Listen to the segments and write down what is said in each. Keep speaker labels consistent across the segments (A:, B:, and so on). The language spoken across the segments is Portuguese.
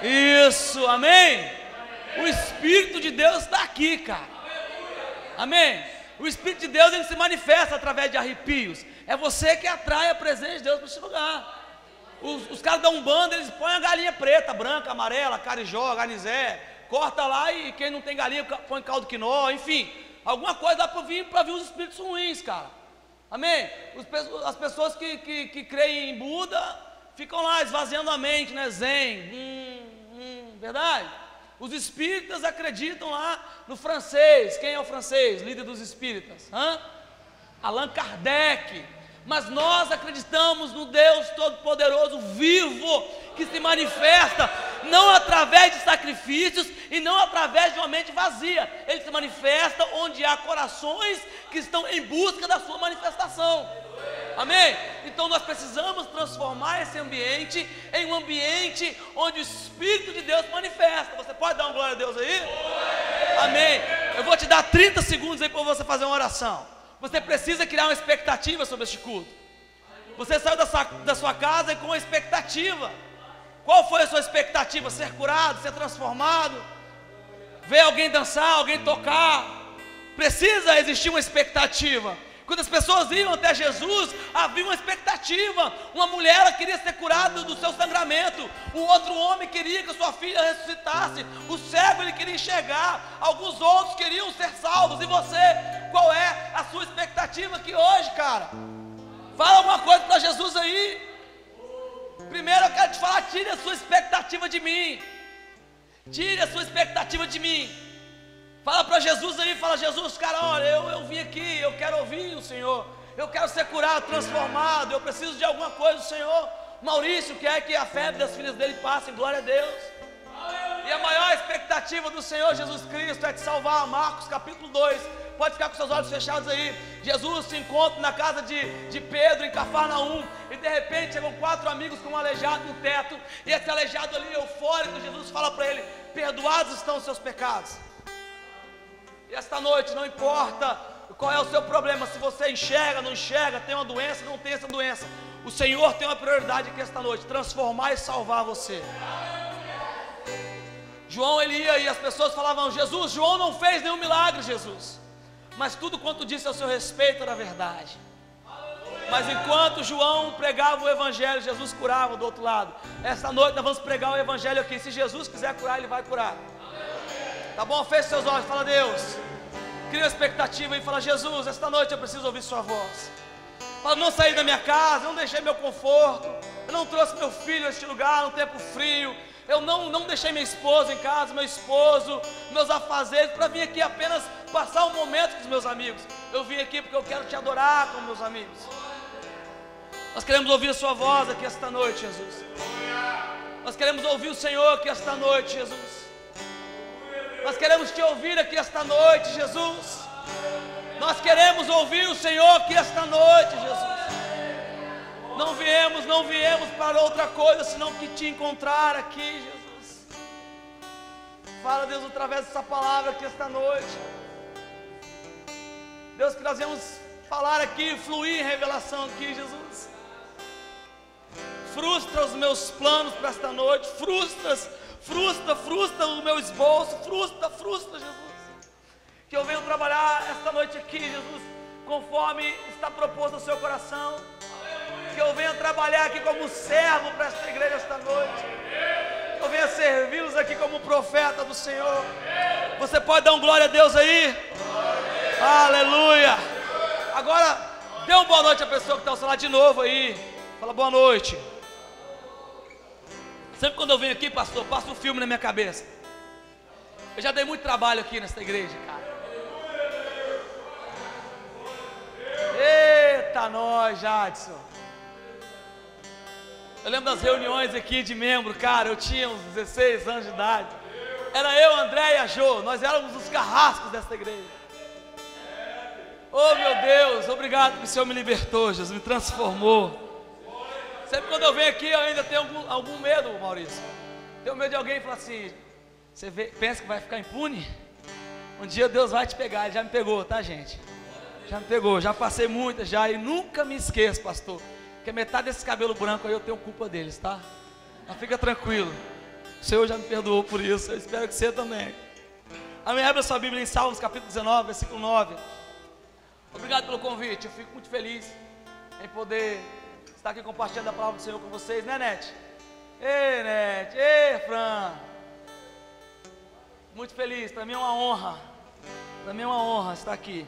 A: Isso, amém? O Espírito de Deus está aqui, cara. Amém? O Espírito de Deus, ele se manifesta através de arrepios. É você que atrai a presença de Deus para esse lugar. Os caras da Umbanda, eles põem a galinha preta, branca, amarela, carijó, garnizé, corta lá e quem não tem galinha põe caldo quinó, enfim, alguma coisa dá para vir os espíritos ruins, cara. Amém? As pessoas que creem em Buda ficam lá esvaziando a mente, né? Zen, verdade? Os espíritas acreditam lá no francês. Quem é o francês? Líder dos espíritas? Allan Kardec. Mas nós acreditamos no Deus Todo-Poderoso, vivo, que se manifesta não através de sacrifícios e não através de uma mente vazia. Ele se manifesta onde há corações que estão em busca da sua manifestação. Amém? Então nós precisamos transformar esse ambiente em um ambiente onde o Espírito de Deus se manifesta. Você pode dar uma glória a Deus aí? Amém. Eu vou te dar 30 segundos aí para você fazer uma oração. Você precisa criar uma expectativa sobre este culto. Você saiu da sua casa com uma expectativa. Qual foi a sua expectativa? Ser curado, ser transformado, ver alguém dançar, alguém tocar. Precisa existir uma expectativa. Quando as pessoas iam até Jesus, havia uma expectativa. Uma mulher queria ser curada do seu sangramento. O outro homem queria que a sua filha ressuscitasse. O cego ele queria enxergar. Alguns outros queriam ser salvos. E você, qual é a sua expectativa aqui hoje, cara? Fala alguma coisa para Jesus aí. Primeiro eu quero te falar, tire a sua expectativa de mim. Tire a sua expectativa de mim. Fala para Jesus aí, fala: Jesus, cara, olha, eu vim aqui, eu quero ouvir o Senhor, eu quero ser curado, transformado, eu preciso de alguma coisa do Senhor. Maurício quer que a febre das filhas dele passe, glória a Deus. E a maior expectativa do Senhor Jesus Cristo é te salvar. Marcos capítulo 2, pode ficar com seus olhos fechados aí. Jesus se encontra na casa de Pedro em Cafarnaum, e de repente chegam 4 amigos com um aleijado no teto, e esse aleijado ali, eufórico, Jesus fala para ele: perdoados estão os seus pecados. E esta noite, não importa qual é o seu problema, se você enxerga, não enxerga, tem uma doença, não tem essa doença, o Senhor tem uma prioridade aqui esta noite: transformar e salvar você. João, ele ia e as pessoas falavam: Jesus, João não fez nenhum milagre, Jesus. Mas tudo quanto disse ao seu respeito era verdade. Mas enquanto João pregava o Evangelho, Jesus curava do outro lado. Esta noite nós vamos pregar o Evangelho aqui. Se Jesus quiser curar, Ele vai curar. Tá bom? Feche seus olhos, fala: Deus, cria uma expectativa e fala: Jesus, esta noite eu preciso ouvir sua voz. Fala: não saí da minha casa, não deixei meu conforto, eu não trouxe meu filho a este lugar no tempo frio, eu não deixei minha esposa em casa, meu esposo, meus afazeres, para vir aqui apenas passar um momento com os meus amigos. Eu vim aqui porque eu quero te adorar com meus amigos. Nós queremos ouvir a sua voz aqui esta noite, Jesus. Nós queremos ouvir o Senhor aqui esta noite, Jesus. Nós queremos te ouvir aqui esta noite, Jesus. Nós queremos ouvir o Senhor aqui esta noite, Jesus. Não viemos para outra coisa senão que te encontrar aqui, Jesus. Fala, Deus, através dessa palavra aqui esta noite. Deus, que nós viemos falar aqui, fluir em revelação aqui, Jesus. Frustra os meus planos para esta noite. Frustra o meu esboço. Frustra, Jesus. Que eu venho trabalhar esta noite aqui, Jesus, conforme está proposto no seu coração. Que eu venha trabalhar aqui como servo para esta igreja esta noite. Que eu venha servi-los aqui como profeta do Senhor. Você pode dar um glória a Deus aí? Aleluia. Agora, dê uma boa noite à pessoa que está ao seu lado de novo aí. Fala: boa noite. Sempre quando eu venho aqui, pastor, passa um filme na minha cabeça. Eu já dei muito trabalho aqui nesta igreja, cara. Eita, nós, Jadson. Eu lembro das reuniões aqui de membro, cara. Eu tinha uns 16 anos de idade. Era eu, André e a Jô. Nós éramos os carrascos desta igreja. Oh, meu Deus, obrigado que o Senhor me libertou, Jesus, me transformou. Sempre quando eu venho aqui, eu ainda tenho algum medo, Maurício. Tenho medo de alguém falar assim: você pensa que vai ficar impune? Um dia Deus vai te pegar. Ele já me pegou, tá, gente? Já me pegou, já passei muitas já. E nunca me esqueço, pastor, que metade desse cabelo branco aí eu tenho culpa deles, tá? Mas fica tranquilo, o Senhor já me perdoou por isso, eu espero que você também. Amém? Abre a sua Bíblia em Salmos capítulo 19, versículo 9. Obrigado pelo convite, eu fico muito feliz em poder estar aqui compartilhando a palavra do Senhor com vocês, né, Nete? Ei, Nete, ei, Fran. Muito feliz, para mim é uma honra. Para mim é uma honra estar aqui.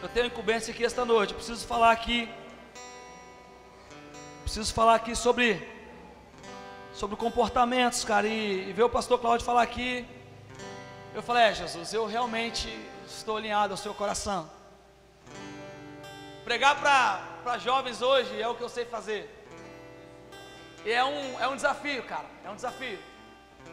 A: Eu tenho incumbência aqui esta noite. Eu preciso falar aqui sobre comportamentos, cara. E ver o pastor Cláudio falar aqui. Eu falei, Jesus, eu realmente estou alinhado ao seu coração. Pregar para jovens hoje é o que eu sei fazer. E é um desafio, cara. É um desafio.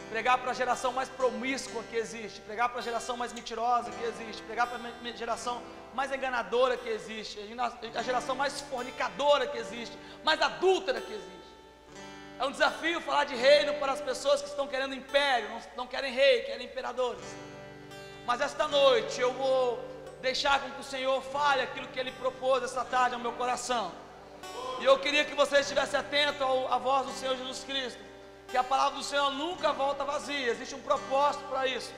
A: Pregar para a geração mais promíscua que existe. Pregar para a geração mais mentirosa que existe. Pregar para a geração mais enganadora que existe. A geração mais fornicadora que existe. Mais adúltera que existe. É um desafio falar de reino para as pessoas que estão querendo império, não querem rei, querem imperadores. Mas esta noite eu vou deixar com que o Senhor fale aquilo que Ele propôs esta tarde ao meu coração. E eu queria que você estivesse atento à voz do Senhor Jesus Cristo. Que a palavra do Senhor nunca volta vazia, existe um propósito para isso.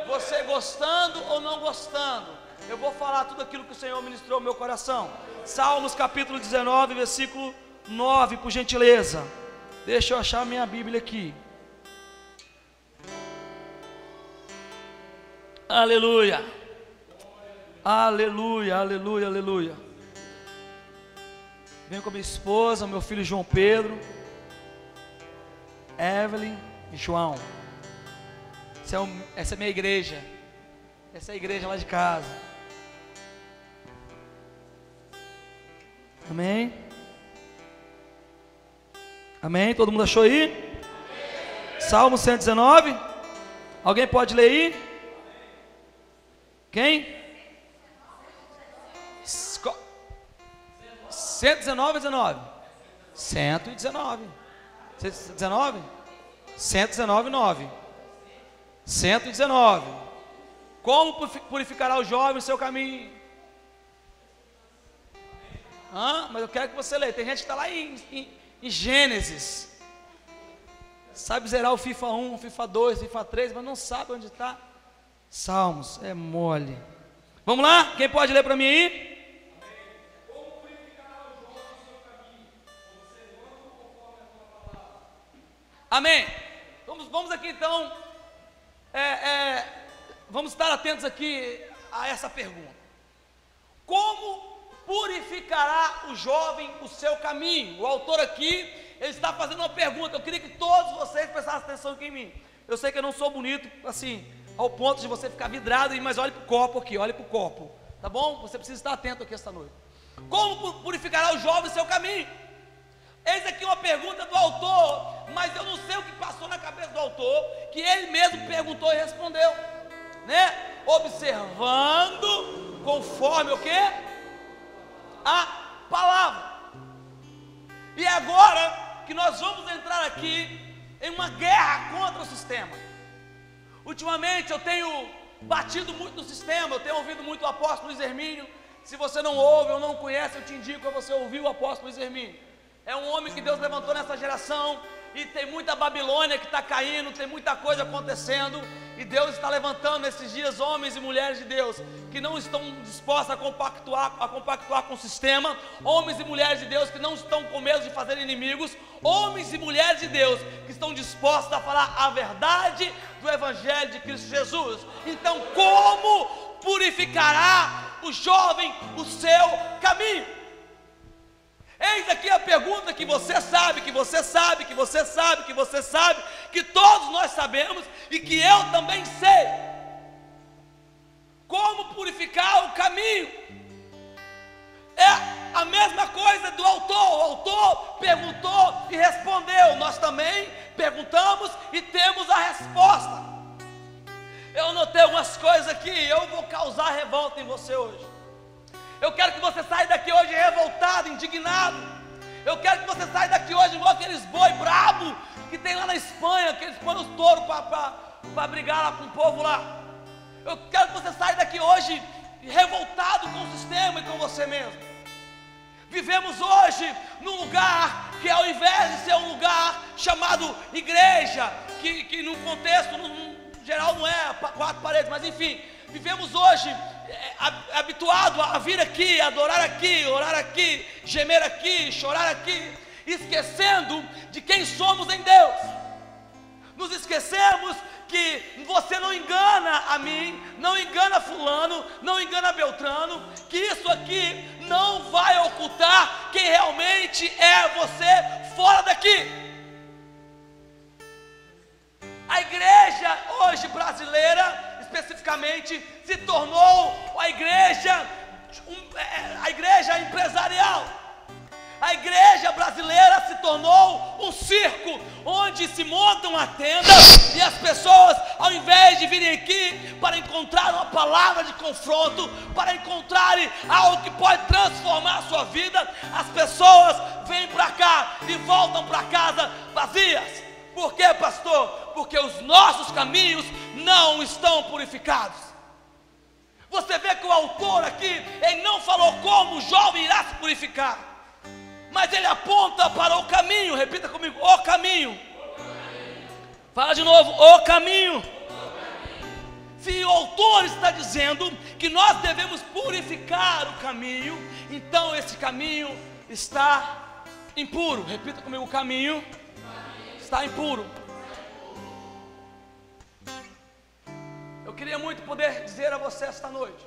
A: Você gostando ou não gostando, eu vou falar tudo aquilo que o Senhor ministrou ao meu coração. Salmos capítulo 19, versículo 9, por gentileza. Deixa eu achar minha Bíblia aqui. Aleluia. Aleluia, aleluia, aleluia. Venho com a minha esposa, meu filho João Pedro, Evelyn e João. Essa é a minha igreja. Essa é a igreja lá de casa. Amém? Amém? Todo mundo achou aí? Amém. Salmo 119. Alguém pode ler aí? Quem? 119 ou 19? 119. 119? 119, 9. 119. Como purificará o jovem o seu caminho? Mas eu quero que você leia. Tem gente que está lá em Gênesis. Sabe zerar o FIFA 1, FIFA 2, FIFA 3, mas não sabe onde está. Salmos, é mole. Vamos lá? Quem pode ler para mim aí? Amém. Vamos aqui então, vamos estar atentos aqui a essa pergunta. Como purificará o jovem o seu caminho? O autor aqui, ele está fazendo uma pergunta. Eu queria que todos vocês prestassem atenção aqui em mim. Eu sei que eu não sou bonito, assim, ao ponto de você ficar vidrado, mas olhe para o copo aqui, olhe para o copo. Tá bom? Você precisa estar atento aqui esta noite. Como purificará o jovem o seu caminho? Eis aqui uma pergunta do autor, mas eu não sei o que passou na cabeça do autor, que ele mesmo perguntou e respondeu, né? Observando conforme o quê? A palavra. E agora que nós vamos entrar aqui em uma guerra contra o sistema. Ultimamente eu tenho batido muito no sistema, eu tenho ouvido muito o apóstolo Luiz Hermínio. Se você não ouve ou não conhece, eu te indico a você ouvir o apóstolo Luiz Hermínio. É um homem que Deus levantou nessa geração, e tem muita Babilônia que está caindo, tem muita coisa acontecendo, e Deus está levantando nesses dias homens e mulheres de Deus, que não estão dispostos a compactuar com o sistema, homens e mulheres de Deus que não estão com medo de fazer inimigos, homens e mulheres de Deus que estão dispostos a falar a verdade do Evangelho de Cristo Jesus. Então, como purificará o jovem o seu caminho? Eis aqui a pergunta que você sabe, que você sabe, que você sabe, que você sabe, que todos nós sabemos e que eu também sei. Como purificar o caminho? É a mesma coisa do autor. O autor perguntou e respondeu. Nós também perguntamos e temos a resposta. Eu anotei algumas coisas aqui e eu vou causar revolta em você hoje. Eu quero que você saia daqui hoje revoltado, indignado. Eu quero que você saia daqui hoje igual aqueles boi brabo que tem lá na Espanha, que eles põem os touros para brigar lá com o povo lá. Eu quero que você saia daqui hoje revoltado com o sistema e com você mesmo. Vivemos hoje num lugar que ao invés de ser um lugar chamado igreja, que no contexto, no geral não é 4 paredes, mas enfim, vivemos hoje habituado a vir aqui, adorar aqui, orar aqui, gemer aqui, chorar aqui, esquecendo de quem somos em Deus. Nos esquecemos que você não engana a mim, não engana fulano, não engana Beltrano, que isso aqui não vai ocultar quem realmente é você fora daqui. A igreja hoje brasileira, especificamente, se tornou a igreja empresarial. A igreja brasileira se tornou um circo, onde se monta uma tenda e as pessoas, ao invés de virem aqui para encontrar uma palavra de confronto, para encontrarem algo que pode transformar a sua vida, as pessoas vêm para cá e voltam para casa vazias. Por quê, pastor? Porque os nossos caminhos não estão purificados. Você vê que o autor aqui, ele não falou como o jovem irá se purificar, mas ele aponta para o caminho. Repita comigo: o caminho. Fala de novo: o caminho. Se o autor está dizendo que nós devemos purificar o caminho, então esse caminho está impuro. Repita comigo: o caminho está impuro. Eu queria muito poder dizer a você esta noite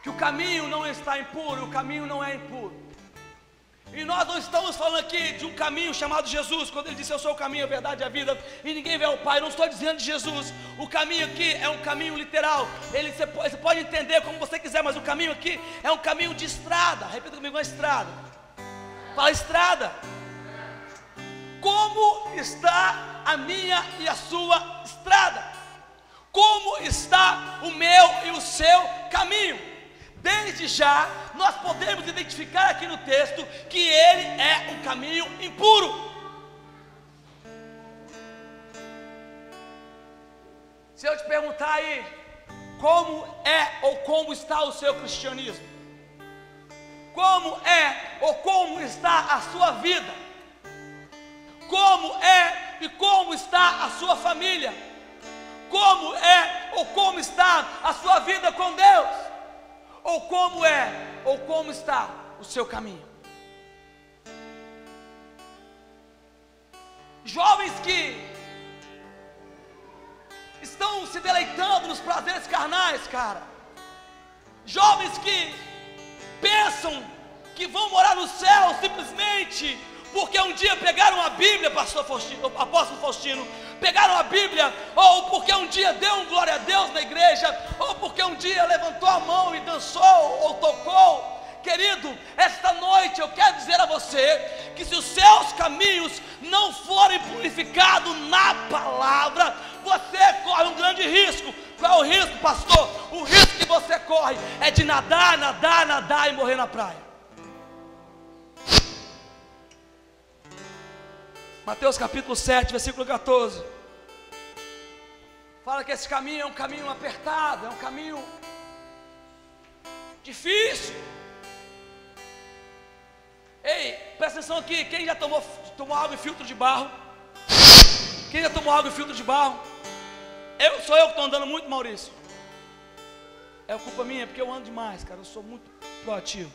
A: que o caminho não está impuro, o caminho não é impuro. E nós não estamos falando aqui de um caminho chamado Jesus, quando ele disse: eu sou o caminho, a verdade e a vida, e ninguém vê ao Pai. Não estou dizendo de Jesus. O caminho aqui é um caminho literal. Você pode entender como você quiser, mas o caminho aqui é um caminho de estrada. Repita comigo: uma estrada. Fala: estrada. Como está a minha e a sua estrada? Como está o meu e o seu caminho? Desde já, nós podemos identificar aqui no texto que ele é um caminho impuro. Se eu te perguntar aí, como é ou como está o seu cristianismo? Como é ou como está a sua vida? Como é e como está a sua família? Como é ou como está a sua vida com Deus? Ou como é ou como está o seu caminho? Jovens que estão se deleitando nos prazeres carnais, cara. Jovens que pensam que vão morar no céu simplesmente porque um dia pegaram a Bíblia, apóstolo Faustino, pegaram a Bíblia, ou porque um dia deu um glória a Deus na igreja, ou porque um dia levantou a mão e dançou ou tocou. Querido, esta noite eu quero dizer a você que se os seus caminhos não forem purificados na palavra, você corre um grande risco. Qual é o risco, pastor? O risco que você corre é de nadar e morrer na praia. Mateus capítulo 7, versículo 14. Fala que esse caminho é um caminho apertado, é um caminho difícil. Ei, presta atenção aqui. Quem já tomou água em filtro de barro? Quem já tomou água em filtro de barro? Sou eu que estou andando muito, Maurício. É culpa minha, porque eu ando demais, cara. Eu sou muito proativo.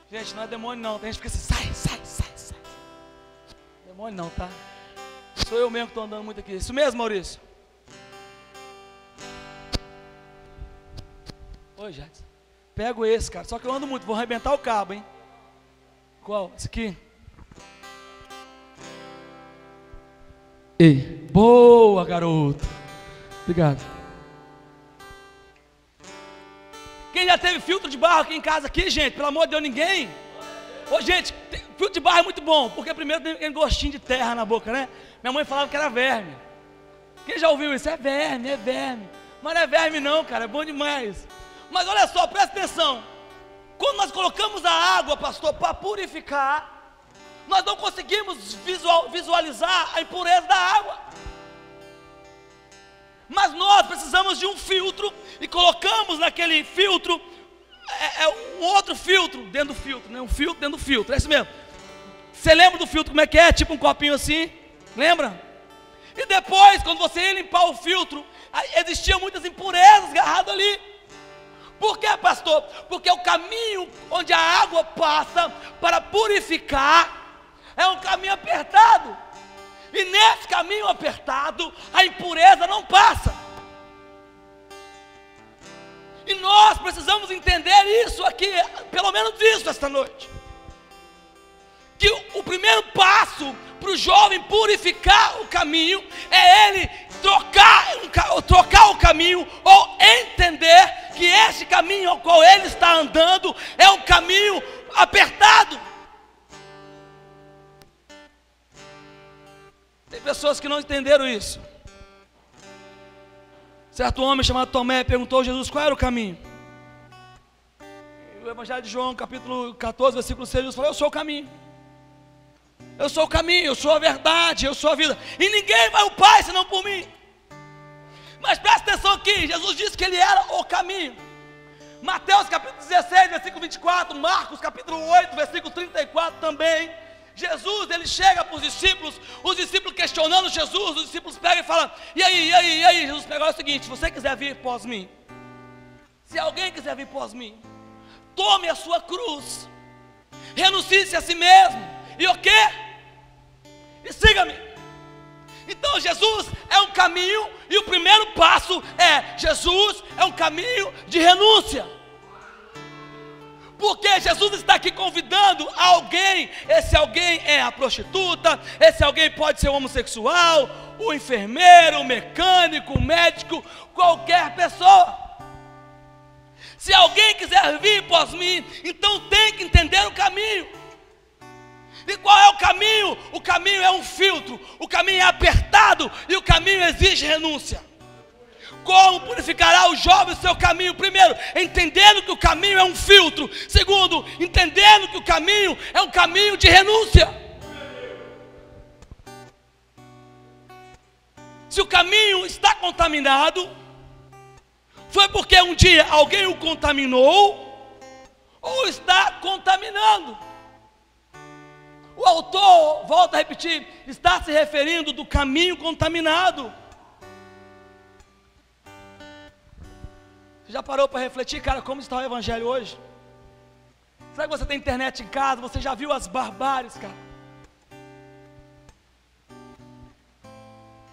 A: Gente, não é demônio não. Tem gente que fica assim: sai. Demônio não, tá? Sou eu mesmo que estou andando muito aqui. Isso mesmo, Maurício? Oi, Jadson. Pego esse, cara. Só que eu ando muito. Vou arrebentar o cabo, hein? Qual? Esse aqui? Ei, boa, garoto. Obrigado. Quem já teve filtro de barro aqui em casa aqui, gente? Pelo amor de Deus, ninguém? Ô, gente, filtro de barro é muito bom, porque primeiro tem aquele gostinho de terra na boca, né? Minha mãe falava que era verme. Quem já ouviu isso? É verme. Mas não é verme não, cara, é bom demais. Mas olha só, presta atenção. Quando nós colocamos a água, pastor, para purificar, nós não conseguimos visualizar a impureza da água. Mas nós precisamos de um filtro e colocamos naquele filtro é um outro filtro dentro do filtro, né? Um filtro dentro do filtro, é isso mesmo. Você lembra do filtro como é que é? Tipo um copinho assim, lembra? E depois, quando você ia limpar o filtro, existiam muitas impurezas agarradas ali. Por quê, pastor? Porque o caminho onde a água passa para purificar é um caminho apertado. E nesse caminho apertado, a impureza não passa. E nós precisamos entender isso aqui, pelo menos isso esta noite. Que o primeiro passo para o jovem purificar o caminho é ele trocar o caminho, ou entender que esse caminho ao qual ele está andando é um caminho apertado. Tem pessoas que não entenderam isso. Certo homem chamado Tomé perguntou a Jesus qual era o caminho. O Evangelho de João, capítulo 14, versículo 6, Jesus falou: eu sou o caminho. Eu sou o caminho, eu sou a verdade, eu sou a vida. E ninguém vai ao Pai senão por mim. Mas presta atenção aqui, Jesus disse que ele era o caminho. Mateus capítulo 16, versículo 24, Marcos capítulo 8, versículo 34 também. Jesus, ele chega para os discípulos questionando Jesus, os discípulos pegam e falam: e aí, Jesus pega, é o seguinte, se você quiser vir após mim, se alguém quiser vir após mim, tome a sua cruz, renuncie-se a si mesmo, e o quê? E siga-me. Então Jesus é um caminho, e o primeiro passo é, Jesus é um caminho de renúncia. Porque Jesus está aqui convidando alguém. Esse alguém é a prostituta, esse alguém pode ser o homossexual, o enfermeiro, o mecânico, o médico, qualquer pessoa. Se alguém quiser vir após mim, então tem que entender o caminho. E qual é o caminho? O caminho é um filtro, o caminho é apertado e o caminho exige renúncia. Como purificará o jovem o seu caminho? Primeiro, entendendo que o caminho é um filtro. Segundo, entendendo que o caminho é um caminho de renúncia. Se o caminho está contaminado, foi porque um dia alguém o contaminou, ou está contaminando. O autor, volta a repetir, está se referindo do caminho contaminado. Você já parou para refletir, cara, como está o evangelho hoje? Será que você tem internet em casa? Você já viu as barbáries, cara?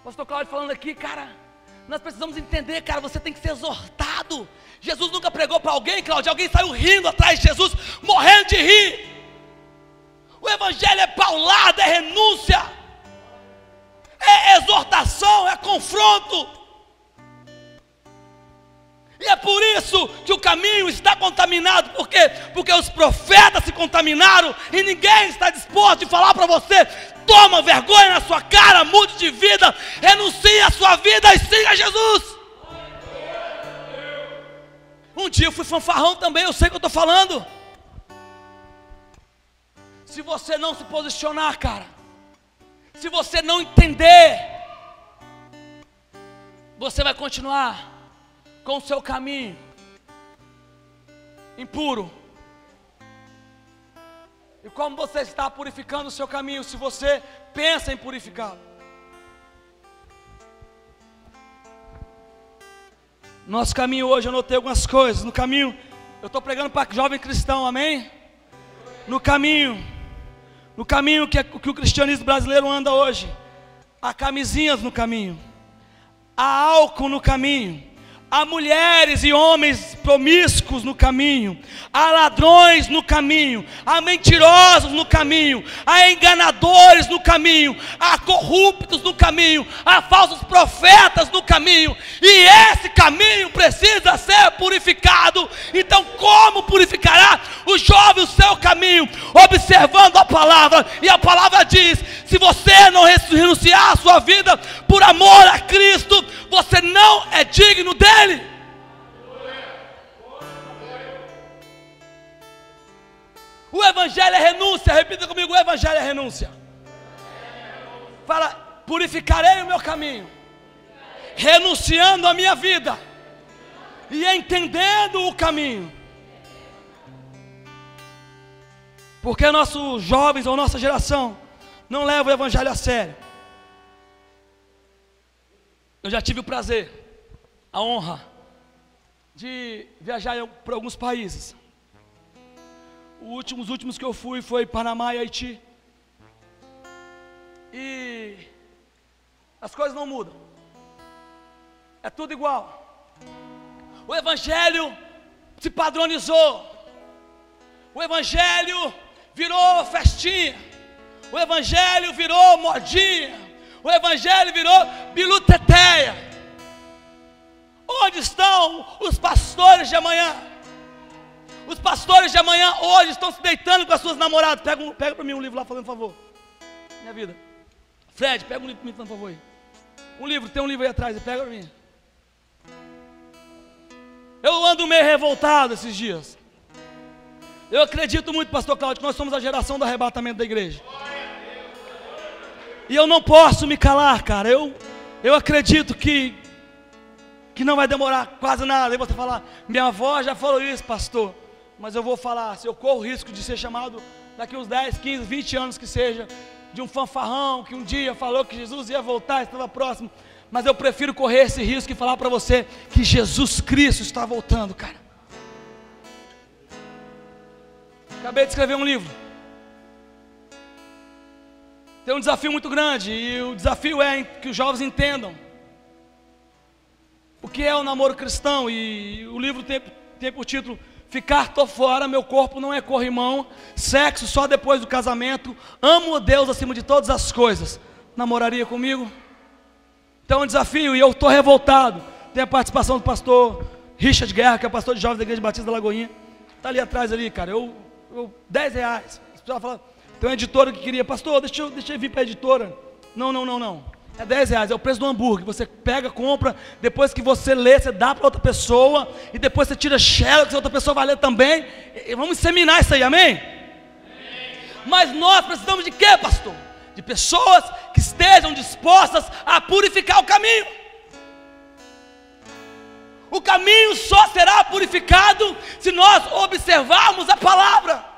A: Pastor Cláudio falando aqui, cara, nós precisamos entender, cara, você tem que ser exortado. Jesus nunca pregou para alguém, Cláudio, alguém saiu rindo atrás de Jesus, morrendo de rir. O evangelho é paulada, é renúncia, é exortação, é confronto. E é por isso que o caminho está contaminado. Por quê? Porque os profetas se contaminaram e ninguém está disposto a falar para você: toma vergonha na sua cara, mude de vida, renuncie à sua vida e siga Jesus. Um dia eu fui fanfarrão também, eu sei o que eu estou falando. Se você não se posicionar, cara, se você não entender, você vai continuar com o seu caminho impuro. E como você está purificando o seu caminho, se você pensa em purificá-lo? Nosso caminho hoje, eu notei algumas coisas. No caminho, eu estou pregando para jovem cristão, amém? No caminho que o cristianismo brasileiro anda hoje, há camisinhas no caminho, há álcool no caminho, há mulheres e homens promíscuos no caminho, há ladrões no caminho, há mentirosos no caminho, há enganadores no caminho, há corruptos no caminho, há falsos profetas no caminho, e esse caminho precisa ser purificado. Então como purificará o jovem o seu caminho? Observando a palavra, e a palavra diz: se você não renunciar a sua vida por amor a Cristo, você não é digno dele. O evangelho é renúncia. Repita comigo: o evangelho é renúncia. Fala: purificarei o meu caminho, renunciando a minha vida e entendendo o caminho. Porque nossos jovens ou nossa geração não leva o evangelho a sério. Eu já tive o prazer, a honra de viajar por alguns países. Os últimos que eu fui foi Panamá e Haiti. E as coisas não mudam. É tudo igual. O evangelho se padronizou. O evangelho virou festinha. O evangelho virou modinha. O evangelho virou biluteteia. Onde estão os pastores de amanhã? Os pastores de amanhã hoje estão se deitando com as suas namoradas. Pega para mim um livro lá, fazendo um favor. Minha vida. Fred, pega um livro para mim, fazendo um favor aí. Um livro, tem um livro aí atrás, pega para mim. Eu ando meio revoltado esses dias. Eu acredito muito, pastor Cláudio, que nós somos a geração do arrebatamento da igreja. E eu não posso me calar, cara. Eu acredito que não vai demorar quase nada. Aí você falar, minha avó já falou isso, pastor. Mas eu vou falar, se eu corro o risco de ser chamado daqui uns 10, 15, 20 anos que seja, de um fanfarrão que um dia falou que Jesus ia voltar, estava próximo. Mas eu prefiro correr esse risco e falar para você que Jesus Cristo está voltando, cara. Acabei de escrever um livro. Tem um desafio muito grande. E o desafio é que os jovens entendam o que é o namoro cristão. E o livro tem por título: Ficar tô fora, meu corpo não é corrimão, sexo só depois do casamento, amo a Deus acima de todas as coisas. Namoraria comigo? Então é um desafio e eu estou revoltado. Tem a participação do pastor Richard Guerra, que é pastor de jovens da Igreja Batista da Lagoinha. Está ali atrás ali, cara. R$10. As pessoas falam, tem uma editora que queria, pastor, deixa eu vir para a editora. Não. É R$10, é o preço do hambúrguer. Você pega, compra, depois que você lê, você dá para outra pessoa, e depois você tira xerox, que a outra pessoa vai ler também. E vamos inseminar isso aí, amém? Mas nós precisamos de quê, pastor? De pessoas que estejam dispostas a purificar o caminho. O caminho só será purificado se nós observarmos a palavra.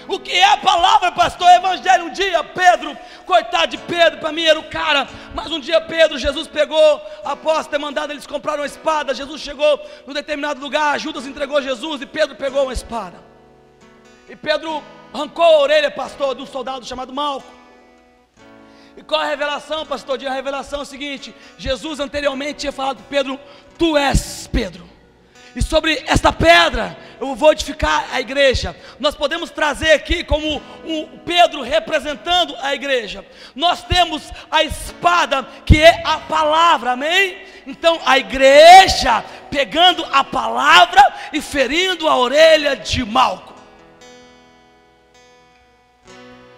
A: O que é a palavra, pastor? Evangelho. Um dia Pedro, coitado de Pedro, para mim era o cara, mas um dia Jesus pegou, após ter mandado eles comprar uma espada, Jesus chegou num determinado lugar, Judas entregou Jesus e Pedro pegou uma espada. E Pedro arrancou a orelha, pastor, de um soldado chamado Malco. E qual a revelação, pastor? A revelação é o seguinte: Jesus anteriormente tinha falado para Pedro, tu és Pedro, e sobre esta pedra eu vou edificar a igreja. Nós podemos trazer aqui como um Pedro representando a igreja. Nós temos a espada que é a palavra, amém? Então a igreja pegando a palavra e ferindo a orelha de Malco.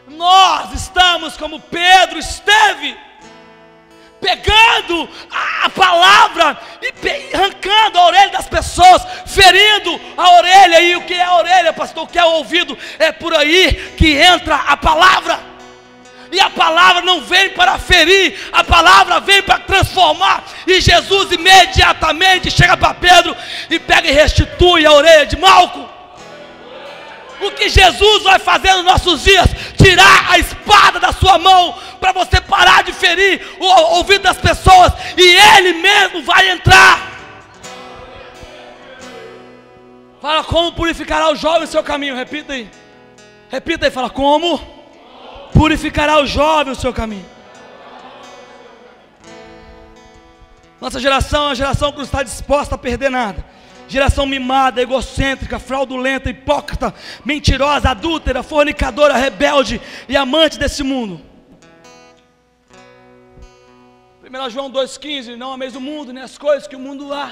A: Nós estamos como Pedro esteve, pegando a palavra e arrancando a orelha das pessoas, ferindo a orelha. E o que é a orelha, pastor? O que é o ouvido? É por aí que entra a palavra. E a palavra não vem para ferir, a palavra vem para transformar. E Jesus imediatamente chega para Pedro e pega e restitui a orelha de Malco. O que Jesus vai fazer nos nossos dias? Tirar a espada da sua mão, para você parar de ferir o ouvido das pessoas, e Ele mesmo vai entrar. Fala, como purificará o jovem o seu caminho? Repita aí, fala, como purificará o jovem o seu caminho. Nossa geração é uma geração que não está disposta a perder nada. Geração mimada, egocêntrica, fraudulenta, hipócrita, mentirosa, adúltera, fornicadora, rebelde e amante desse mundo. 1 João 2,15, não ameis o mundo, nem as coisas que o mundo há.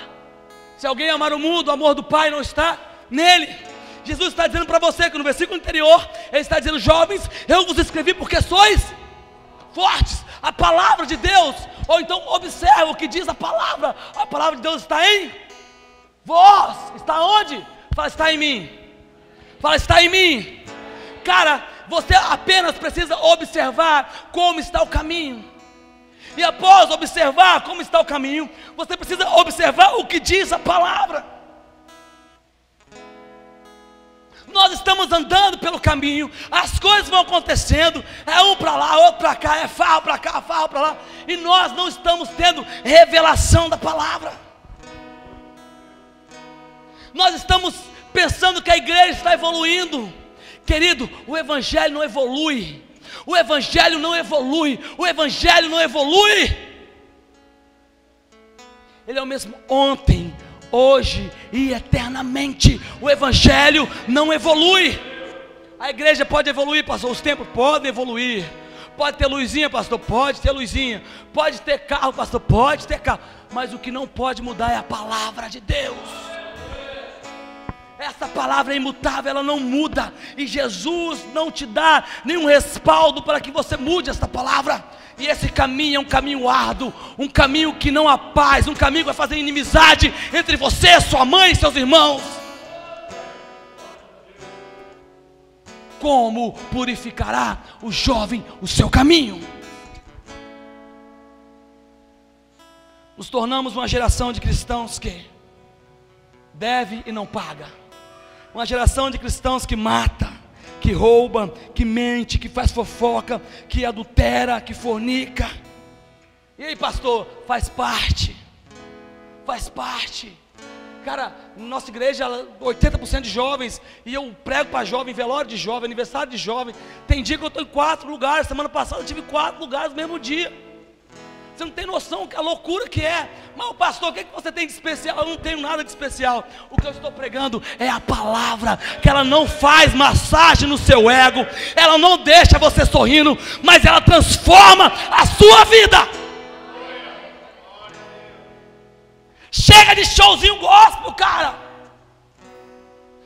A: Se alguém amar o mundo, o amor do Pai não está nele. Jesus está dizendo para você que no versículo anterior, Ele está dizendo, jovens, eu vos escrevi porque sois fortes. A palavra de Deus, ou então observa o que diz a palavra de Deus está em vós. Está onde? Fala, está em mim. Fala, está em mim. Cara, você apenas precisa observar como está o caminho. E após observar como está o caminho, você precisa observar o que diz a palavra. Nós estamos andando pelo caminho, as coisas vão acontecendo, é um para lá, outro para cá, é farro para cá, farro para lá, e nós não estamos tendo revelação da palavra. Nós estamos pensando que a igreja está evoluindo. Querido, o evangelho não evolui. O evangelho não evolui. O evangelho não evolui. Ele é o mesmo ontem, hoje e eternamente. O evangelho não evolui. A igreja pode evoluir, pastor. Os templos podem evoluir. Pode ter luzinha, pastor. Pode ter luzinha. Pode ter carro, pastor. Pode ter carro. Mas o que não pode mudar é a palavra de Deus. Essa palavra é imutável, ela não muda. E Jesus não te dá nenhum respaldo para que você mude esta palavra. E esse caminho é um caminho árduo, um caminho que não há paz, um caminho que vai fazer inimizade entre você, sua mãe e seus irmãos. Como purificará o jovem o seu caminho? Nos tornamos uma geração de cristãos que deve e não paga. Uma geração de cristãos que mata, que rouba, que mente, que faz fofoca, que adultera, que fornica. E aí, pastor, faz parte. Faz parte. Cara, nossa igreja, 80% de jovens, e eu prego para jovem, velório de jovem, aniversário de jovem. Tem dia que eu estou em 4 lugares, semana passada eu tive 4 lugares no mesmo dia. Você não tem noção da loucura que é. Mas pastor, o que você tem de especial? Eu não tenho nada de especial. O que eu estou pregando é a palavra, que ela não faz massagem no seu ego, ela não deixa você sorrindo, mas ela transforma a sua vida. Chega de showzinho gospel, cara.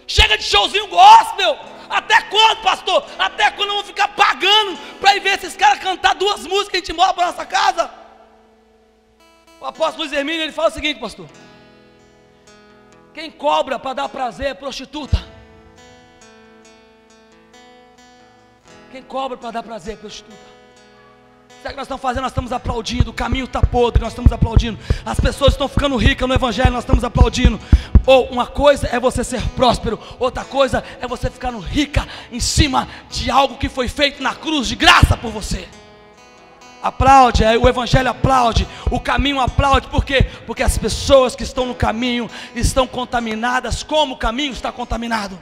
A: Chega de showzinho gospel. Até quando, pastor? Até quando eu vou ficar pagando para ir ver esses caras cantar 2 músicas que a gente mora para nossa casa? O apóstolo Luiz Hermínio, ele fala o seguinte, pastor: quem cobra para dar prazer é prostituta. Quem cobra para dar prazer é prostituta. Sabe o que nós estamos fazendo? Nós estamos aplaudindo. O caminho está podre, nós estamos aplaudindo. As pessoas estão ficando ricas no evangelho, nós estamos aplaudindo. Ou uma coisa é você ser próspero, outra coisa é você ficar rica em cima de algo que foi feito na cruz de graça por você. Aplaude, o evangelho aplaude, o caminho aplaude. Por quê? Porque as pessoas que estão no caminho estão contaminadas como o caminho está contaminado.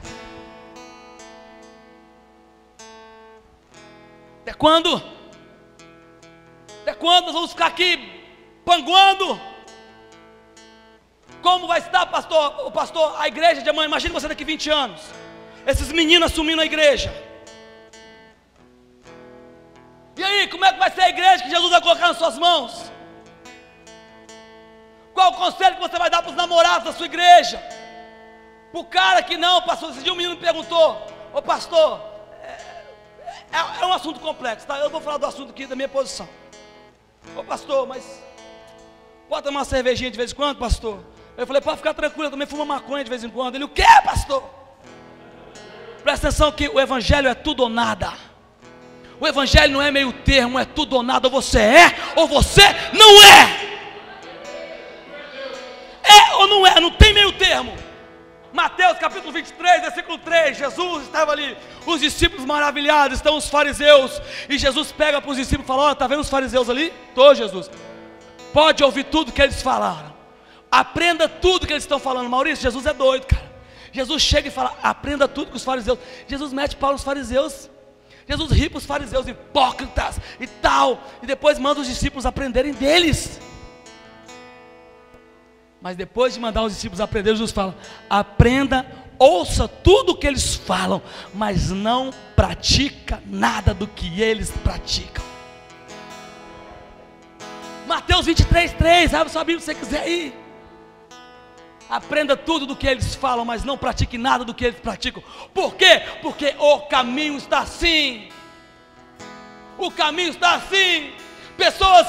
A: Até quando? Até quando nós vamos ficar aqui panguando? Como vai estar, pastor, a igreja de amanhã? Imagine você daqui 20 anos, esses meninos assumindo a igreja. E aí, como é que vai ser a igreja que Jesus vai colocar nas suas mãos? Qual o conselho que você vai dar para os namorados da sua igreja? Para o cara que não, pastor, esse dia um menino me perguntou: ô pastor, é um assunto complexo, tá? Eu vou falar do assunto aqui da minha posição. Ô pastor, mas pode tomar uma cervejinha de vez em quando, pastor? Eu falei: pode ficar tranquilo, eu também fumo maconha de vez em quando. Ele: o que, pastor? Presta atenção que o evangelho é tudo ou nada. O evangelho não é meio termo, é tudo ou nada. Ou você é, ou você não é. É ou não é, não tem meio termo. Mateus capítulo 23, versículo 3, Jesus estava ali, os discípulos maravilhados, estão os fariseus, e Jesus pega para os discípulos e fala: ó, está vendo os fariseus ali? Tô, Jesus, pode ouvir tudo que eles falaram, aprenda tudo que eles estão falando. Maurício, Jesus é doido, cara. Jesus chega e fala: aprenda tudo com os fariseus. Jesus mete pau nos fariseus. Jesus ri para os fariseus hipócritas e tal, e depois manda os discípulos aprenderem deles. Mas depois de mandar os discípulos aprender, Jesus fala: aprenda, ouça tudo o que eles falam, mas não pratica nada do que eles praticam. Mateus 23, 3, abre sua Bíblia se você quiser ir. Aprenda tudo do que eles falam, mas não pratique nada do que eles praticam. Por quê? Porque o caminho está assim. O caminho está assim. Pessoas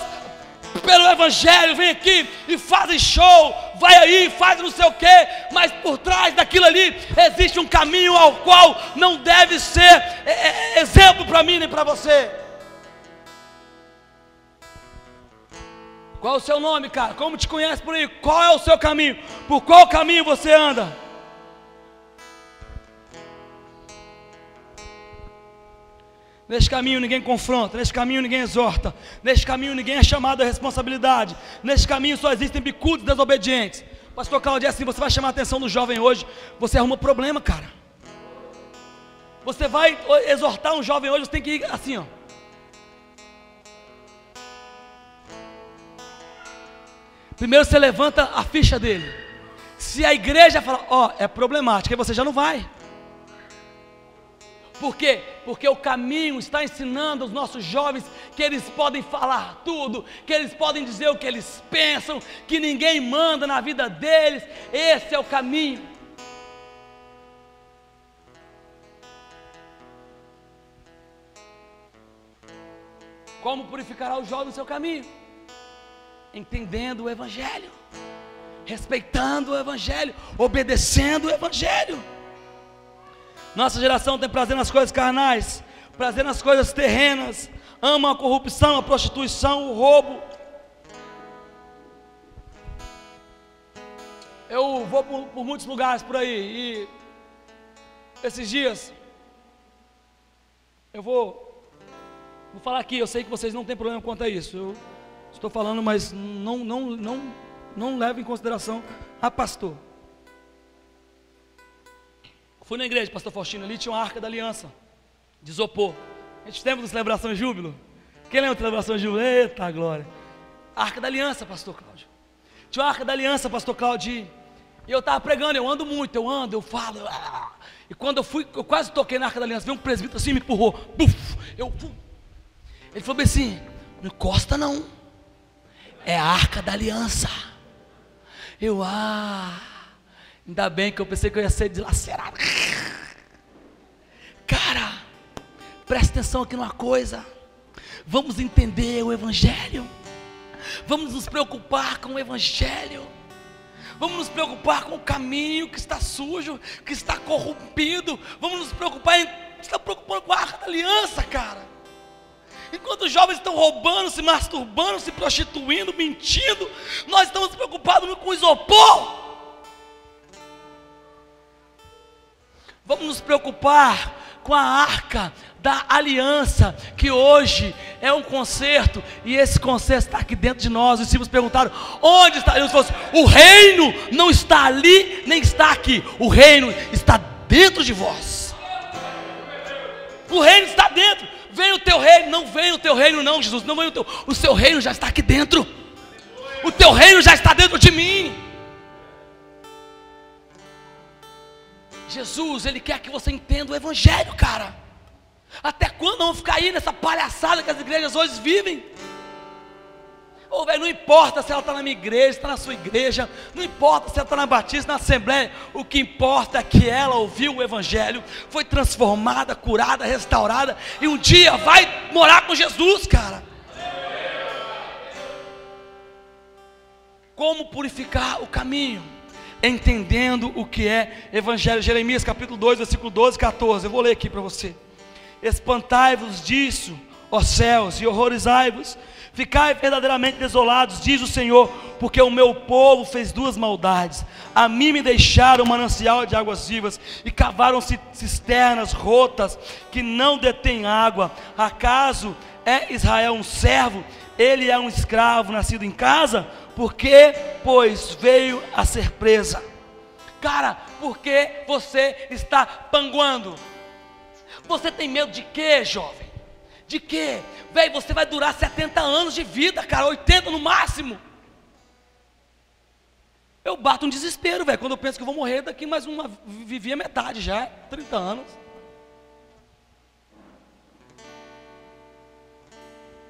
A: pelo evangelho vêm aqui e fazem show, vai aí, faz não sei o que, mas por trás daquilo ali existe um caminho ao qual não deve ser exemplo para mim nem para você. Qual é o seu nome, cara? Como te conhece por aí? Qual é o seu caminho? Por qual caminho você anda? Neste caminho ninguém confronta, neste caminho ninguém exorta, neste caminho ninguém é chamado à responsabilidade, neste caminho só existem bicudos desobedientes. Pastor Cláudio, é assim, você vai chamar a atenção do jovem hoje, você arruma problema, cara. Você vai exortar um jovem hoje, você tem que ir assim, ó. Primeiro você levanta a ficha dele. Se a igreja falar, ó, é problemático, aí você já não vai. Por quê? Porque o caminho está ensinando aos nossos jovens que eles podem falar tudo, que eles podem dizer o que eles pensam, que ninguém manda na vida deles. Esse é o caminho. Como purificará o jovem no seu caminho? Entendendo o Evangelho, respeitando o Evangelho, obedecendo o Evangelho. Nossa geração tem prazer nas coisas carnais, prazer nas coisas terrenas, ama a corrupção, a prostituição, o roubo. Eu vou por muitos lugares por aí, e esses dias, eu vou falar aqui, eu sei que vocês não têm problema quanto a isso, eu estou falando, mas não leve em consideração a pastor. Fui na igreja, pastor Faustino, ali tinha uma arca da aliança, de isopor. A gente lembra da celebração de júbilo? Quem lembra da celebração de júbilo? Eita glória! Arca da aliança, pastor Cláudio. Tinha uma arca da aliança, pastor Cláudio. E eu estava pregando, eu ando muito, eu falo. E quando eu quase toquei na arca da aliança, veio um presbítero assim, me empurrou. Buf, ele falou bem assim, não encosta não. É a arca da aliança. Ainda bem que eu pensei que eu ia ser dilacerado. Cara, presta atenção aqui numa coisa. Vamos entender o Evangelho. Vamos nos preocupar com o Evangelho. Vamos nos preocupar com o caminho que está sujo, que está corrompido. Vamos nos preocupar está preocupando com a arca da aliança, cara. Enquanto os jovens estão roubando, se masturbando, se prostituindo, mentindo, nós estamos preocupados com o isopor. Vamos nos preocupar com a arca da aliança, que hoje é um concerto, e esse concerto está aqui dentro de nós. Os discípulos perguntaram, onde está? Eles falaram, o reino não está ali, nem está aqui, o reino está dentro de vós. O reino está dentro. Vem o teu reino, não vem o teu reino não, Jesus, não vem o seu reino já está aqui dentro. O teu reino já está dentro de mim. Jesus, Ele quer que você entenda o Evangelho, cara. Até quando vamos ficar aí nessa palhaçada que as igrejas hoje vivem? Ô, velho, não importa se ela está na minha igreja, se está na sua igreja, não importa se ela está na Batista, na Assembleia, o que importa é que ela ouviu o Evangelho, foi transformada, curada, restaurada, e um dia vai morar com Jesus, cara. Como purificar o caminho? Entendendo o que é Evangelho. Jeremias capítulo 2, versículo 12 e 14, eu vou ler aqui para você. Espantai-vos disso, ó céus, e horrorizai-vos, ficai verdadeiramente desolados, diz o Senhor, porque o meu povo fez duas maldades. A mim me deixaram manancial de águas vivas, e cavaram cisternas rotas, que não detêm água. Acaso é Israel um servo? Ele é um escravo nascido em casa? Porque, pois, veio a ser presa. Cara, por que você está panguando? Você tem medo de quê, jovem? De quê? Velho, você vai durar 70 anos de vida, cara, 80 no máximo. Eu bato um desespero, velho, quando eu penso que eu vou morrer daqui mais uma, vivi a metade já, 30 anos.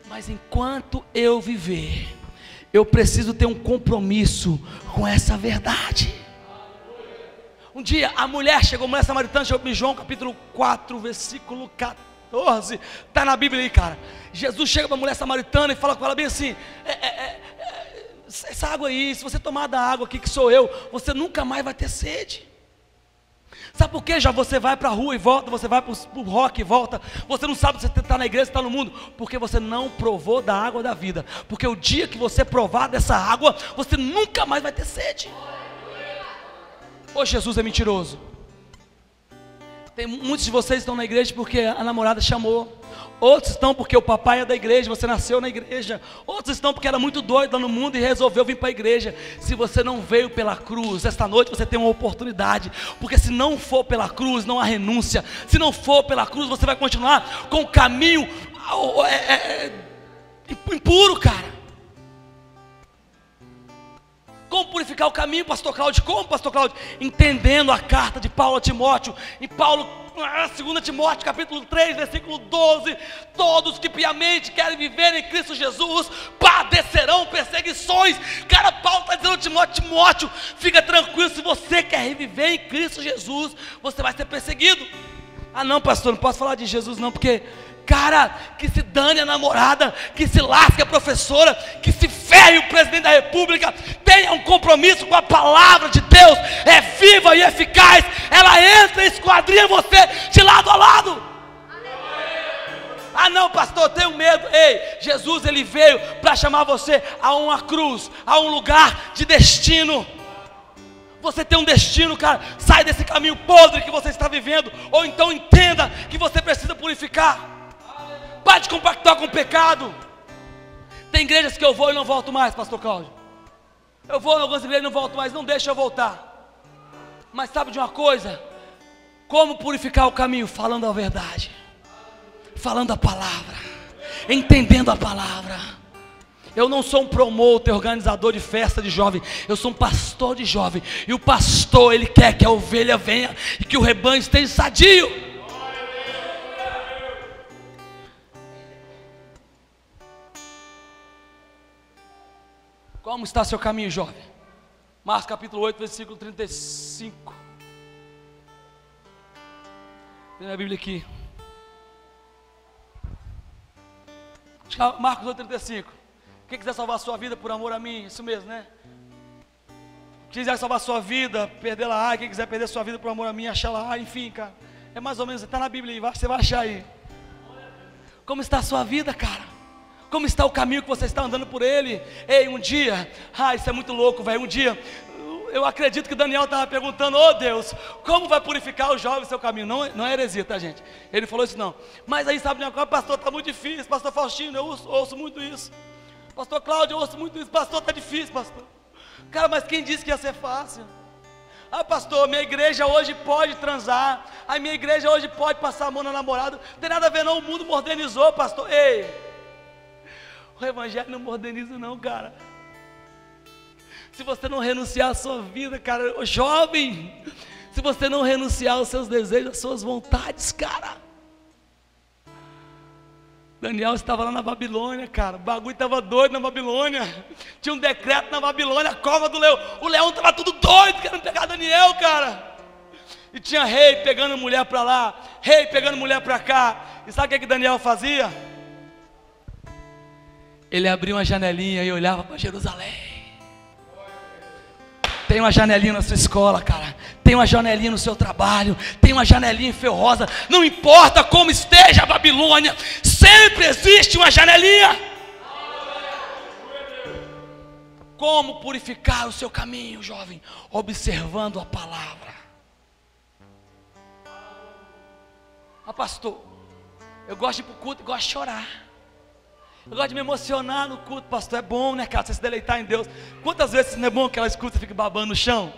A: Mas enquanto eu viver, eu preciso ter um compromisso com essa verdade. Um dia a mulher chegou, a mulher samaritana chegou em João capítulo 4, versículo 14, está na Bíblia aí, cara. Jesus chega para a mulher samaritana e fala com ela bem assim, essa água aí, se você tomar da água aqui que sou eu, você nunca mais vai ter sede. Sabe por que já você vai para a rua e volta, você vai para o rock e volta, você não sabe se você está na igreja, se está no mundo, porque você não provou da água da vida, porque o dia que você provar dessa água, você nunca mais vai ter sede. Ô, Jesus é mentiroso. Tem muitos de vocês que estão na igreja porque a namorada chamou. Outros estão porque o papai é da igreja, você nasceu na igreja. Outros estão porque era muito doido lá no mundo e resolveu vir para a igreja. Se você não veio pela cruz, esta noite você tem uma oportunidade. Porque se não for pela cruz, não há renúncia. Se não for pela cruz, você vai continuar com o caminho impuro, cara. Como purificar o caminho, pastor Cláudio? Como, pastor Cláudio? Entendendo a carta de Paulo a Timóteo. E Paulo, 2 Timóteo, capítulo 3, versículo 12. Todos que piamente querem viver em Cristo Jesus padecerão perseguições. Cara, Paulo está dizendo a Timóteo: Timóteo, fica tranquilo, se você quer viver em Cristo Jesus, você vai ser perseguido. Ah não, pastor, não posso falar de Jesus não, porque... Cara, que se dane a namorada, que se lasque a professora, que se ferre o presidente da república, tenha um compromisso com a palavra de Deus, é viva e eficaz, ela entra e esquadrinha você de lado a lado. Ah não, pastor, eu tenho medo. Ei, Jesus, ele veio para chamar você a uma cruz, a um lugar de destino. Você tem um destino, cara. Sai desse caminho podre que você está vivendo, ou então entenda que você precisa purificar. Pare de compactuar com o pecado. Tem igrejas que eu vou e não volto mais, pastor Cláudio. Eu vou em algumas igrejas e não volto mais, não deixa eu voltar. Mas sabe de uma coisa? Como purificar o caminho? Falando a verdade, falando a palavra, entendendo a palavra. Eu não sou um promotor, organizador de festa de jovem. Eu sou um pastor de jovem. E o pastor, ele quer que a ovelha venha e que o rebanho esteja sadio. Como está seu caminho, jovem? Marcos capítulo 8, versículo 35. Tem a Bíblia aqui. Marcos 8, 35. Quem quiser salvar a sua vida por amor a mim, isso mesmo, né? Quem quiser salvar a sua vida, perdê-la, quem quiser perder a sua vida por amor a mim, achá-la, enfim, cara. É mais ou menos, está na Bíblia aí, você vai achar aí. Como está a sua vida, cara? Como está o caminho que você está andando por ele? Ei, um dia, isso é muito louco, velho. Um dia, eu acredito que Daniel estava perguntando: oh Deus, como vai purificar o jovem seu caminho? Não é heresia, tá, gente? Ele falou isso não. Mas aí, sabe de uma coisa, pastor, está muito difícil. Pastor Faustino, eu ouço muito isso. Pastor Cláudio, eu ouço muito isso. Pastor, está difícil, pastor. Cara, mas quem disse que ia ser fácil? Ah, pastor, minha igreja hoje pode transar. A minha igreja hoje pode passar a mão na namorada. Não tem nada a ver não, o mundo modernizou, pastor. Ei, o evangelho não moderniza não, cara. Se você não renunciar à sua vida, cara, jovem, se você não renunciar aos seus desejos, às suas vontades, cara. Daniel estava lá na Babilônia, cara, o bagulho estava doido na Babilônia. Tinha um decreto na Babilônia, a cova do leão. O leão estava tudo doido, querendo pegar Daniel, cara. E tinha rei pegando mulher para lá, rei pegando mulher para cá. E sabe o que Daniel fazia? Ele abria uma janelinha e olhava para Jerusalém. Tem uma janelinha na sua escola, cara. Tem uma janelinha no seu trabalho. Tem uma janelinha em Ferrosa. Não importa como esteja a Babilônia, sempre existe uma janelinha. Como purificar o seu caminho, jovem? Observando a palavra. Ah, pastor, eu gosto de ir para o culto e gosto de chorar. Eu gosto de me emocionar no culto, pastor. É bom, né, cara? Você se deleitar em Deus. Quantas vezes não é bom que ela escuta e fica babando no chão?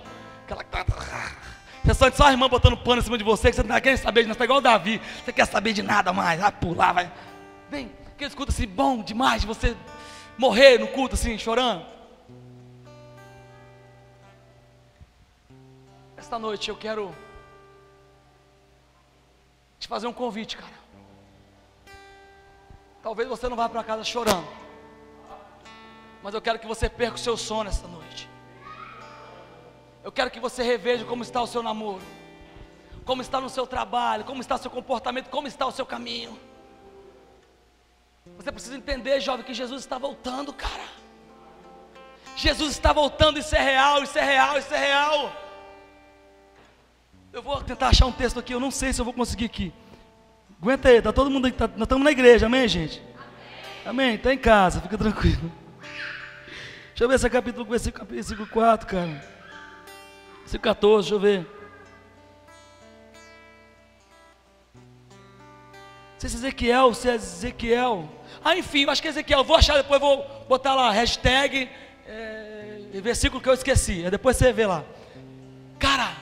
A: Você só a irmã botando pano em cima de você, que você não quer saber de nada. Você está igual o Davi. Você quer saber de nada mais. Vai pular, vai. Vem, que escuta assim, bom demais de você morrer no culto assim, chorando. Esta noite eu quero te fazer um convite, cara. Talvez você não vá para casa chorando, mas eu quero que você perca o seu sono esta noite. Eu quero que você reveja como está o seu namoro, como está no seu trabalho, como está o seu comportamento, como está o seu caminho. Você precisa entender, jovem, que Jesus está voltando, cara. Jesus está voltando, isso é real, isso é real, isso é real. Eu vou tentar achar um texto aqui, eu não sei se eu vou conseguir aqui. Aguenta aí, tá todo mundo aí, nós estamos na igreja, amém, gente? Amém, está em casa, fica tranquilo. Deixa eu ver esse capítulo, versículo 4, cara. Versículo 14, deixa eu ver. sei se é Ezequiel, se é Ezequiel. Enfim, eu acho que é Ezequiel. Eu vou achar depois, vou botar lá, hashtag, versículo que eu esqueci. Depois você vê lá. Cara,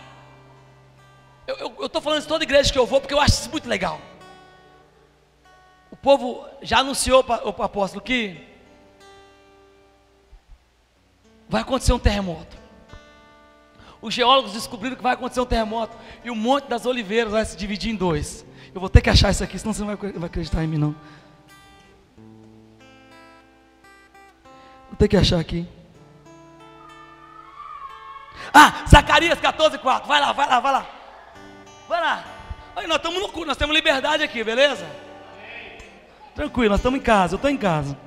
A: eu estou falando isso toda igreja que eu vou, porque eu acho isso muito legal. O povo já anunciou para o apóstolo que vai acontecer um terremoto. Os geólogos descobriram que vai acontecer um terremoto e o Monte das Oliveiras vai se dividir em dois. Eu vou ter que achar isso aqui, senão você não vai acreditar em mim não. Vou ter que achar aqui. Zacarias 14:4. Vai lá. Aí, nós estamos no culto, nós temos liberdade aqui, beleza? Tranquilo, nós estamos em casa, eu estou em casa.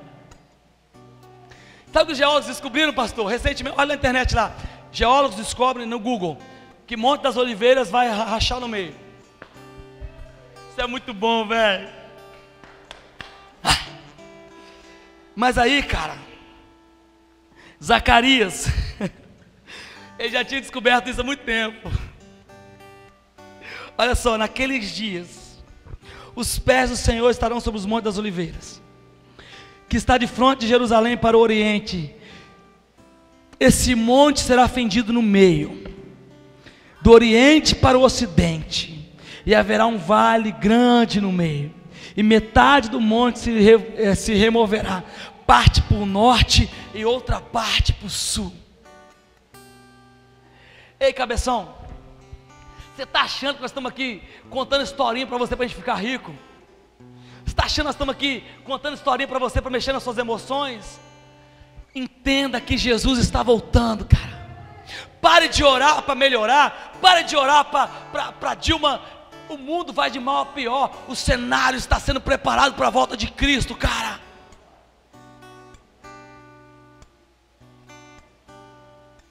A: Sabe o que os geólogos descobriram, pastor? Recentemente, olha na internet lá. Geólogos descobrem no Google que Monte das Oliveiras vai rachar no meio. Isso é muito bom, velho. Mas aí, cara, Zacarias, ele já tinha descoberto isso há muito tempo. Olha só, naqueles dias, os pés do Senhor estarão sobre os montes das oliveiras, que está de frente de Jerusalém para o oriente. Esse monte será fendido no meio, do oriente para o ocidente, e haverá um vale grande no meio, e metade do monte se removerá, parte para o norte e outra parte para o sul. Ei, cabeção, você está achando que nós estamos aqui contando historinha para você, para a gente ficar rico? Você está achando que nós estamos aqui contando historinha para você, para mexer nas suas emoções? Entenda que Jesus está voltando, cara. Pare de orar para melhorar, pare de orar para Dilma. O mundo vai de mal a pior, o cenário está sendo preparado para a volta de Cristo, cara.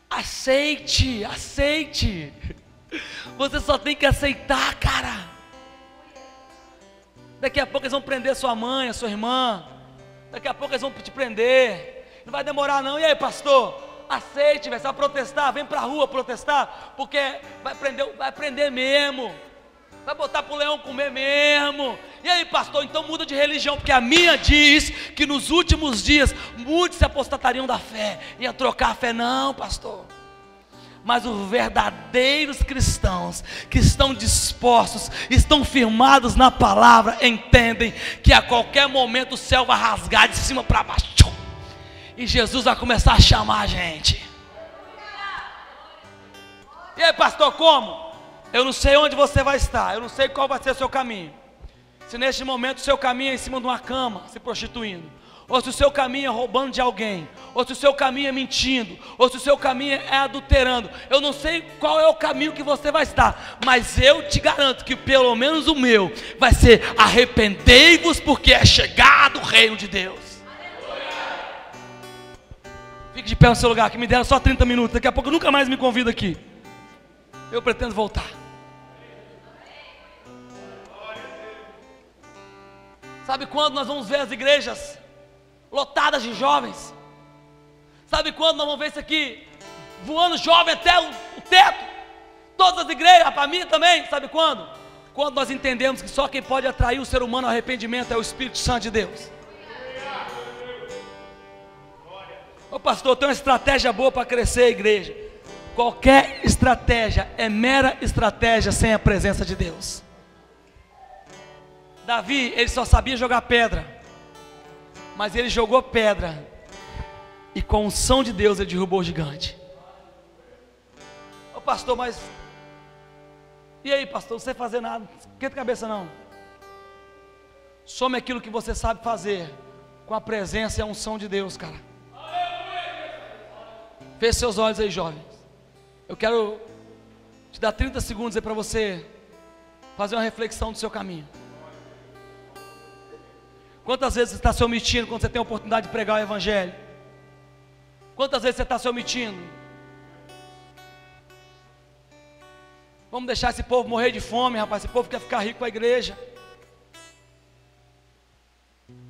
A: Aceite. Você só tem que aceitar, cara. Daqui a pouco eles vão prender sua mãe, a sua irmã. Daqui a pouco eles vão te prender. Não vai demorar não. E aí, pastor? Aceite, você vai protestar, vem pra rua protestar, porque vai prender mesmo. Vai botar pro leão comer mesmo. E aí, pastor, então muda de religião, porque a minha diz que nos últimos dias muitos se apostatariam da fé, ia trocar a fé. Não, pastor. Mas os verdadeiros cristãos que estão dispostos, estão firmados na palavra, entendem que a qualquer momento o céu vai rasgar de cima para baixo e Jesus vai começar a chamar a gente. E aí, pastor, como? Eu não sei onde você vai estar, eu não sei qual vai ser o seu caminho. Se neste momento o seu caminho é em cima de uma cama, se prostituindo, ou se o seu caminho é roubando de alguém, ou se o seu caminho é mentindo, ou se o seu caminho é adulterando, eu não sei qual é o caminho que você vai estar, mas eu te garanto que pelo menos o meu vai ser: arrependei-vos, porque é chegado o reino de Deus. Fique de pé no seu lugar, que me deram só 30 minutos, daqui a pouco eu nunca mais me convido aqui. Eu pretendo voltar. Sabe quando nós vamos ver as igrejas lotadas de jovens? Sabe quando nós vamos ver isso aqui voando jovem até o teto? Todas as igrejas, para mim também. Sabe quando? Quando nós entendemos que só quem pode atrair o ser humano ao arrependimento é o Espírito Santo de Deus. Ô pastor, tem uma estratégia boa para crescer a igreja. Qualquer estratégia é mera estratégia sem a presença de Deus. Davi, ele só sabia jogar pedra, mas ele jogou pedra e com a unção de Deus ele derrubou o gigante. Ô pastor, mas e aí, pastor, não sei fazer nada, esquenta a cabeça não. Some aquilo que você sabe fazer com a presença e a unção de Deus, cara. Feche seus olhos aí, jovens. Eu quero te dar 30 segundos aí para você fazer uma reflexão do seu caminho. Quantas vezes você está se omitindo quando você tem a oportunidade de pregar o evangelho? Quantas vezes você está se omitindo? Vamos deixar esse povo morrer de fome, rapaz. Esse povo quer ficar rico com a igreja.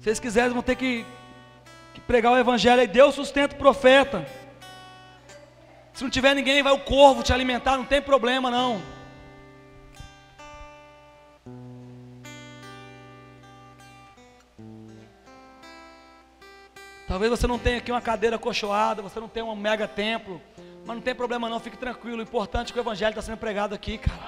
A: Se eles quiserem, vão ter que pregar o evangelho. E Deus sustenta o profeta. Se não tiver ninguém, vai o corvo te alimentar, não tem problema não. Talvez você não tenha aqui uma cadeira acolchoada, você não tenha um mega templo, mas não tem problema não, fique tranquilo. O importante é que o evangelho está sendo pregado aqui, cara.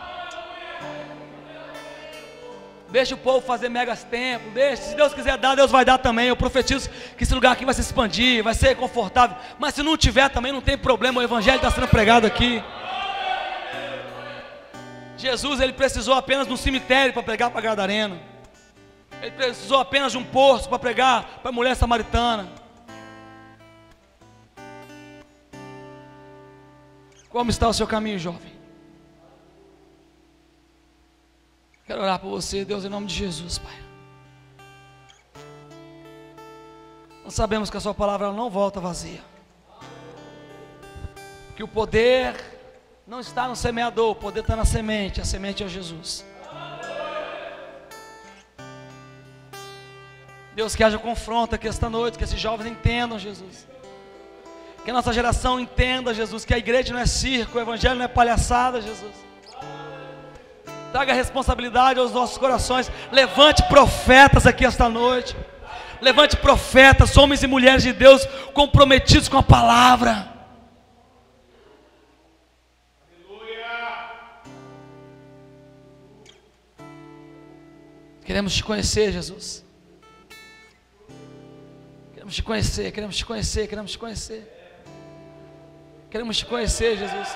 A: Deixa o povo fazer megas templos, deixa, se Deus quiser dar, Deus vai dar também. Eu profetizo que esse lugar aqui vai se expandir, vai ser confortável, mas se não tiver também não tem problema, o evangelho está sendo pregado aqui. Jesus, ele precisou apenas de um cemitério para pregar para Gadareno, ele precisou apenas de um poço para pregar para a mulher samaritana. Como está o seu caminho, jovem? Quero orar por você, Deus, em nome de Jesus, Pai. Nós sabemos que a sua palavra não volta vazia, que o poder não está no semeador, o poder está na semente, a semente é Jesus. Deus, que haja confronto aqui esta noite, que esses jovens entendam, Jesus, que a nossa geração entenda, Jesus, que a igreja não é circo, o evangelho não é palhaçada, Jesus. Traga responsabilidade aos nossos corações. Levante profetas aqui esta noite. Levante profetas, homens e mulheres de Deus comprometidos com a palavra. Aleluia. Queremos te conhecer, Jesus. Queremos te conhecer, queremos te conhecer, queremos te conhecer. Queremos te conhecer, Jesus.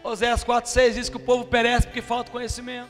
A: Oséias 4,6 diz que o povo perece porque falta conhecimento.